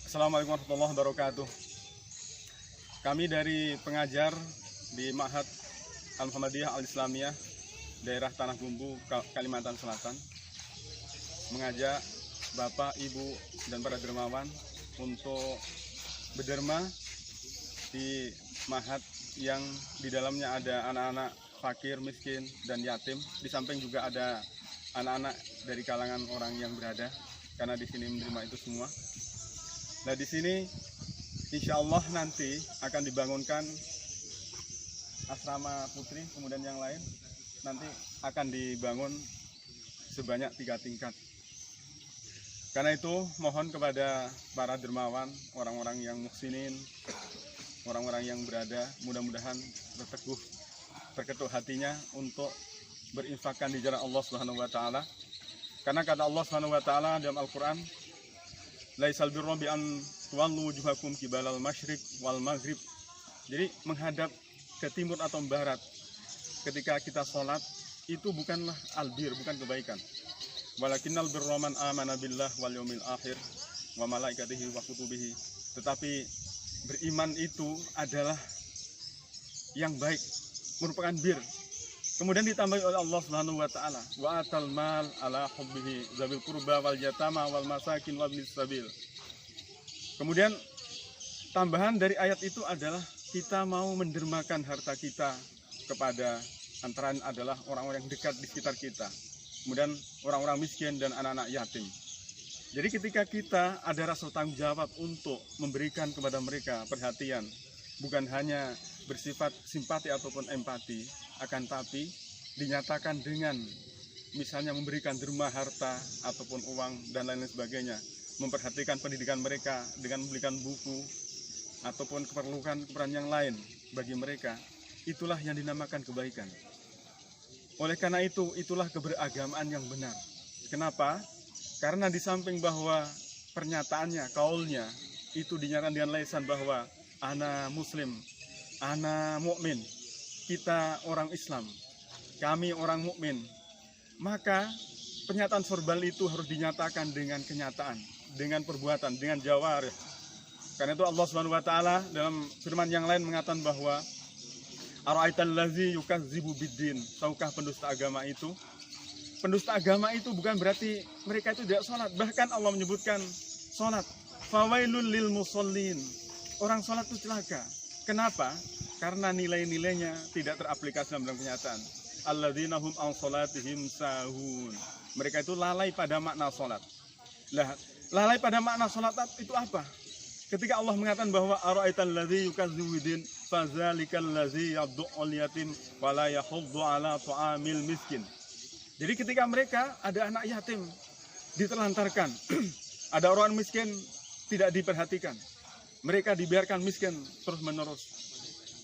Assalamualaikum warahmatullahi wabarakatuh. Kami dari pengajar di Ma'had Al-Muhammadiyah Al-Islamiyah daerah Tanah Bumbu, Kalimantan Selatan mengajak Bapak, Ibu, dan para dermawan untuk berderma di Ma'had yang di dalamnya ada anak-anak fakir, miskin, dan yatim. Di samping juga ada anak-anak dari kalangan orang yang berada, karena di sini menerima itu semua. Nah, di sini insya Allah nanti akan dibangunkan asrama putri, kemudian yang lain nanti akan dibangun sebanyak 3 tingkat. Karena itu mohon kepada para dermawan, orang-orang yang muhsinin, orang-orang yang berada, mudah-mudahan berketuk hatinya untuk berinfakkan di jalan Allah Subhanahu wa taala. Karena kata Allah Subhanahu wa taala dalam Al-Qur'an, laisal birra bi an tuwallu wujuhakum qibalal masyriq wal maghrib. Jadi menghadap ke timur atau barat ketika kita sholat itu bukanlah albir, bukan kebaikan. Walakinnal birra man amana billah wal yaumil akhir wa malaikatihi wa kutubihi. Tetapi beriman itu adalah yang baik, merupakan bir. Kemudian ditambahi oleh Allah Subhanahu wa taala, wa atal mal ala hubbihi zabil qurba wal yatama wal masakin wabnis sabil. Kemudian tambahan dari ayat itu adalah kita mau mendermakan harta kita kepada antara adalah orang-orang yang dekat di sekitar kita. Kemudian orang-orang miskin dan anak-anak yatim. Jadi ketika kita ada rasa tanggung jawab untuk memberikan kepada mereka perhatian, bukan hanya bersifat simpati ataupun empati, akan tapi dinyatakan dengan misalnya memberikan derma harta ataupun uang dan lain-lain sebagainya, memperhatikan pendidikan mereka dengan memberikan buku ataupun keperluan yang lain bagi mereka, itulah yang dinamakan kebaikan. Oleh karena itu, itulah keberagamaan yang benar. Kenapa? Karena di samping bahwa pernyataannya, kaulnya itu dinyatakan dengan lisan bahwa ana muslim, ana mukmin, kita orang Islam, kami orang mukmin, maka pernyataan verbal itu harus dinyatakan dengan kenyataan, dengan perbuatan, dengan jawarih. Karena itu Allah Subhanahu wa taala dalam firman yang lain mengatakan bahwa ara'aital ladzi yukazzibu biddin, tahukah pendusta agama itu? Pendusta agama itu bukan berarti mereka itu tidak sholat, bahkan Allah menyebutkan sholat. Fawailul lil musallin, orang sholat itu celaka. Kenapa? Karena nilai-nilainya tidak teraplikasi dalam kenyataan. Alladzina hum an sholatihim sahun, mereka itu lalai pada makna sholat. Lah, lalai pada makna sholat itu apa? Ketika Allah mengatakan bahwa ara'aital ladzi yukazzibu biddin fazalikal ladzi yad'ul yatim wa la yahuddu ala ta'amil miskin. Jadi ketika mereka ada anak yatim ditelantarkan, ada orang miskin tidak diperhatikan, mereka dibiarkan miskin terus-menerus,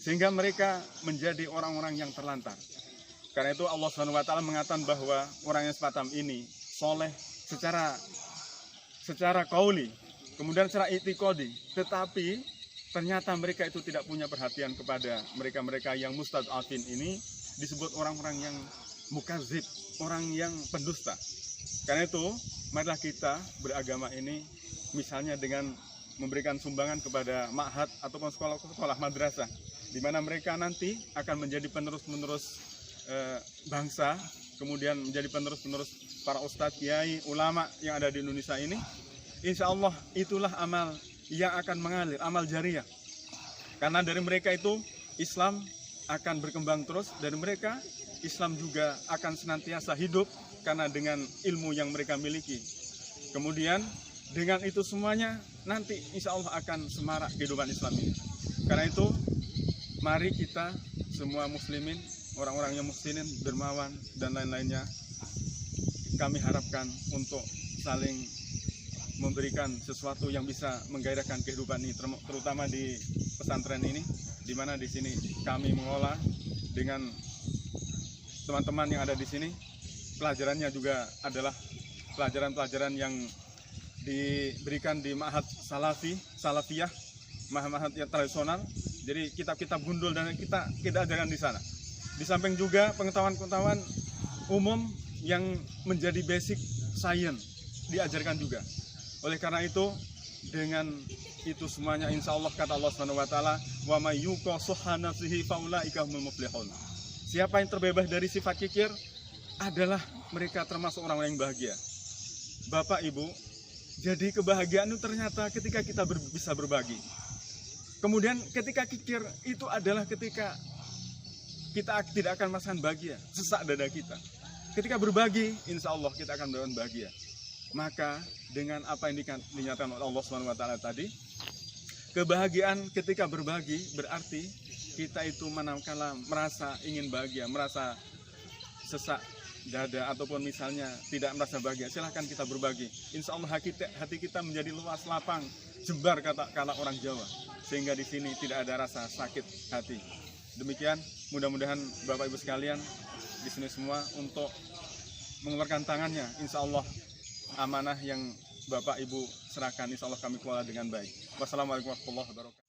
sehingga mereka menjadi orang-orang yang terlantar. Karena itu Allah Subhanahu wa taala mengatakan bahwa orang yang semacam ini soleh secara qauli, kemudian secara i'tiqadi, tetapi ternyata mereka itu tidak punya perhatian kepada mereka-mereka yang mustad'afin ini, disebut orang-orang yang mukazib, orang yang pendusta. Karena itu marilah kita beragama ini misalnya dengan memberikan sumbangan kepada ma'had ataupun sekolah-sekolah madrasah, di mana mereka nanti akan menjadi penerus-menerus bangsa, kemudian menjadi penerus-penerus para ustadz, kiai, ulama yang ada di Indonesia ini. Insya Allah itulah amal yang akan mengalir, amal jariah. Karena dari mereka itu Islam akan berkembang terus, dari mereka Islam juga akan senantiasa hidup karena dengan ilmu yang mereka miliki. Kemudian dengan itu semuanya nanti insya Allah akan semarak kehidupan Islam ini. Karena itu mari kita semua muslimin, orang-orang yang muhsinin, dermawan dan lain-lainnya, kami harapkan untuk saling memberikan sesuatu yang bisa menggairahkan kehidupan ini, terutama di pesantren ini, di mana di sini kami mengolah dengan teman-teman yang ada di sini. Pelajarannya juga adalah pelajaran-pelajaran yang diberikan di Ma'had Salafiyah, Ma'had yang tradisional. Jadi kitab-kitab gundul dan kita ajarkan di sana. Di samping juga pengetahuan-pengetahuan umum yang menjadi basic science diajarkan juga. Oleh karena itu, dengan itu semuanya insya Allah kata Allah Subhanahu wa taala, wa may yuqa shuhha nafsihi faulaika humul muflihun. Siapa yang terbebas dari sifat kikir adalah mereka termasuk orang-orang yang bahagia. Bapak Ibu, jadi kebahagiaan itu ternyata ketika kita bisa berbagi. Kemudian ketika kikir itu adalah ketika kita tidak akan merasakan bahagia, sesak dada kita. Ketika berbagi, insya Allah kita akan mendapatkan bahagia. Maka dengan apa yang dinyatakan oleh Allah SWT tadi, kebahagiaan ketika berbagi berarti kita itu manakala merasa ingin bahagia, merasa sesak dada ataupun misalnya tidak merasa bahagia, silahkan kita berbagi. Insya Allah hati kita menjadi luas, lapang, jembar kata orang Jawa, sehingga di sini tidak ada rasa sakit hati. Demikian, mudah-mudahan Bapak Ibu sekalian di sini semua untuk mengeluarkan tangannya, insya Allah amanah yang Bapak Ibu serahkan, insya Allah kami kelola dengan baik. Wassalamualaikum warahmatullahi wabarakatuh.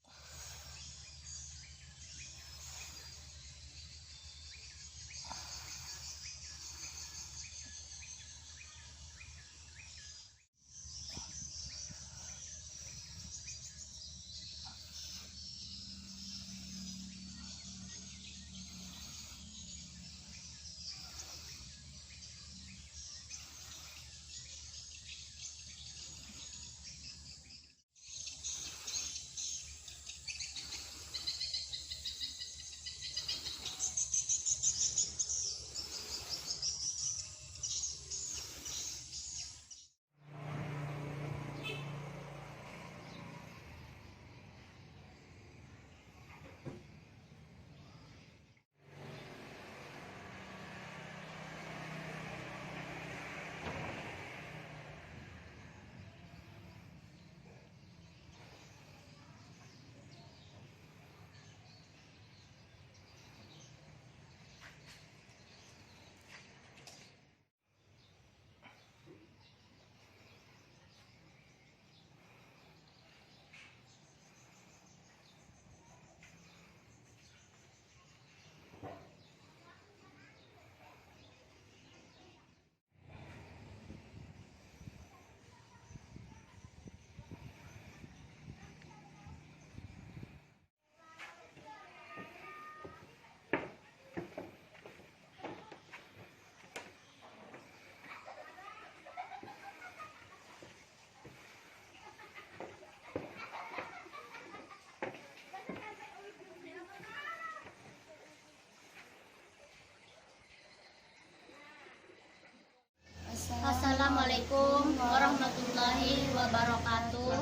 Assalamualaikum warahmatullahi wabarakatuh.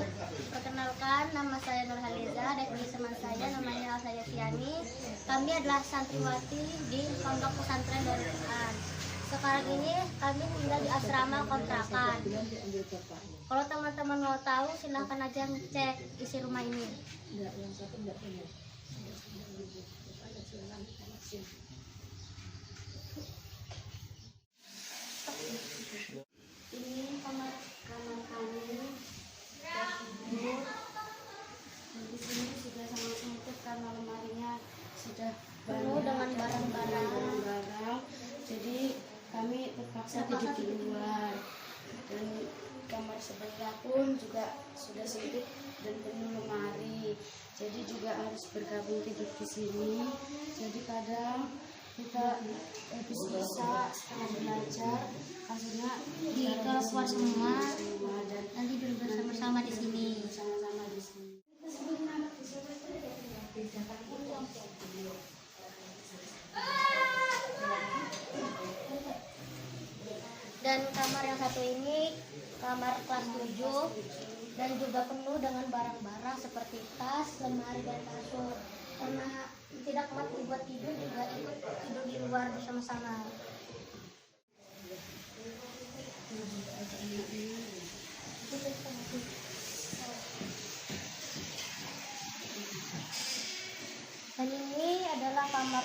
Perkenalkan, nama saya Nur Haliza dan ini teman saya namanya Alsaya Fiani. Kami adalah santriwati di Pondok Pesantren Darul Quran. Sekarang ini kami tinggal di asrama kontrakan. Kalau teman-teman mau tahu, silahkan aja cek isi rumah ini. Ini kamar kami, di sini sudah sangat sempit karena lemarinya sudah penuh dengan barang-barang. Jadi kami terpaksa tidur di luar. Dan kamar sebelah pun juga sudah sempit dan penuh lemari. Jadi juga harus bergabung tidur di sini. Jadi kadang kita habis bisa setelah belajar akhirnya di keluar semua dan nanti duduk bersama-sama di sini. Dan kamar yang satu ini kamar kelas 7 dan juga penuh dengan barang-barang seperti tas, lemari dan kasur. Karena tidak kuat dibuat tidur juga ikut tidur di luar bersama-sama. Dan ini adalah kamar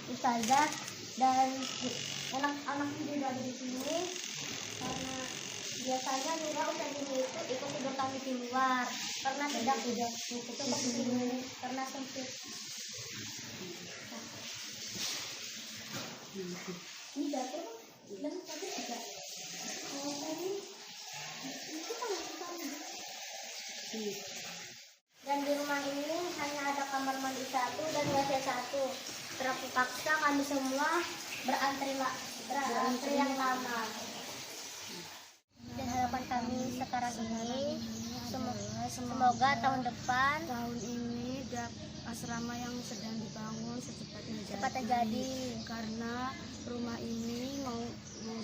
ustazah dan anak-anak juga ada di sini karena biasanya juga ustazah ini ikut tidur kami di luar karena tidak ikut di sini karena sempit. Ini dapur dan tadi juga. Kalau tadi itu kan kami. mandi. Dan di rumah ini hanya ada kamar mandi 1 dan WC 1. Terpaksa kami semua berantri yang lama. Dan harapan kami sekarang ini semoga tahun depan ini asrama yang sedang dibangun secepatnya jadi. Karena rumah ini mau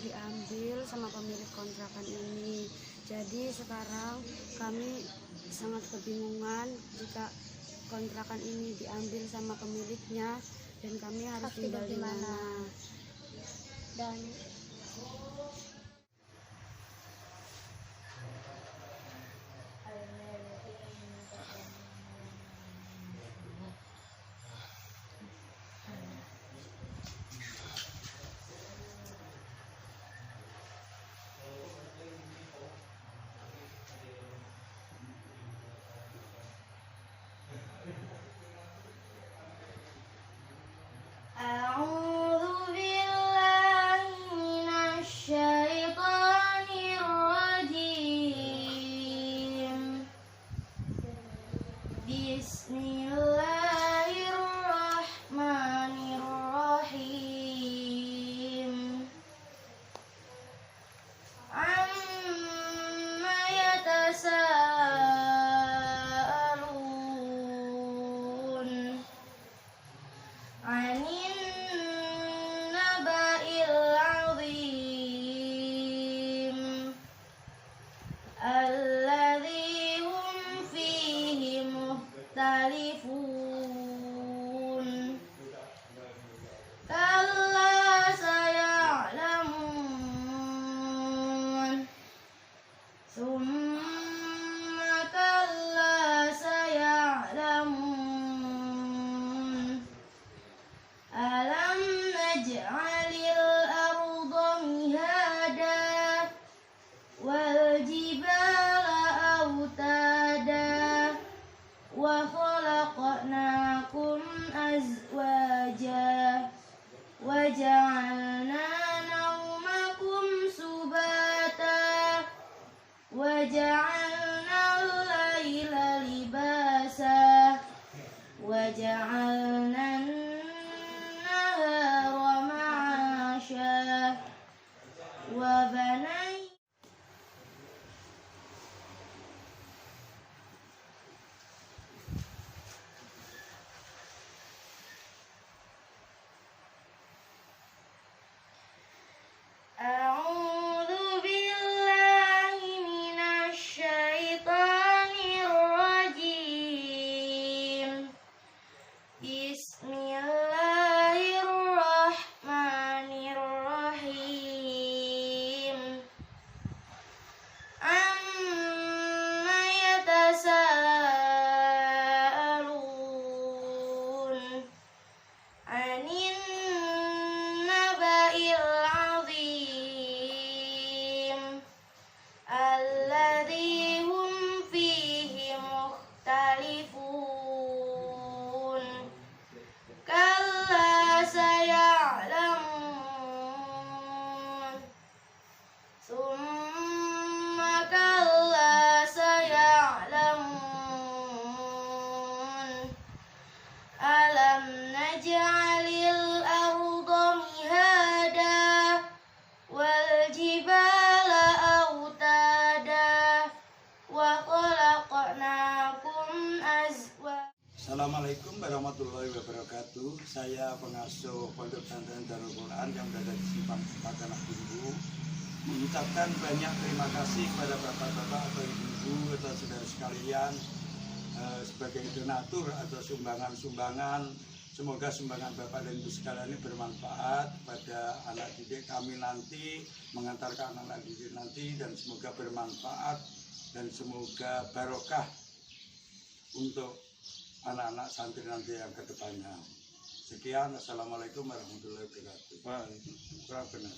diambil sama pemilik kontrakan ini. Jadi sekarang kami sangat kebingungan jika kontrakan ini diambil sama pemiliknya dan kami harus tinggal di mana. Dan A'udzu billahi minasyaitonir rajim. Bismillahirrahmanirrahim. Amma yatasaalun 'anil naba'il 'azim alladzi hum fihi mukhtalifun. Kalla saya'lamun summa kalla saya'lamun. Alam naj'alil arda mihada wal jibala autada wa khalaqnakum azwaja wa ja'alna naumakum subata wa ja'alna al-laila libasa wa ja'alna an-nahara ma'asha wa banayna A'udzu billahi minasyaitonir rajim. Bismillahirrahmanirrahim. Amma yatasaalun 'anil naba'il 'azim alladzi hum fihi mukhtalifun. Kalla saya'lamun summa kalla saya'lamun. Alam naj'alil arda mihada wal jibala autada wa khalaqnakum azwaja. Assalamualaikum warahmatullahi wabarakatuh. Saya pengasuh Pondok Pesantren Darul Quran yang berada di Simpang 4 Tanah Bumbu mengucapkan banyak terima kasih kepada bapak-bapak atau ibu-ibu atau saudara sekalian sebagai donatur atau sumbangan-sumbangan. Semoga sumbangan bapak dan ibu sekalian ini bermanfaat pada anak didik kami nanti, mengantarkan anak didik nanti, dan semoga bermanfaat dan semoga barokah untuk anak-anak santri nanti yang kedepannya. Sekian, assalamualaikum warahmatullahi wabarakatuh. Waalaikumsalam. Kurang benar.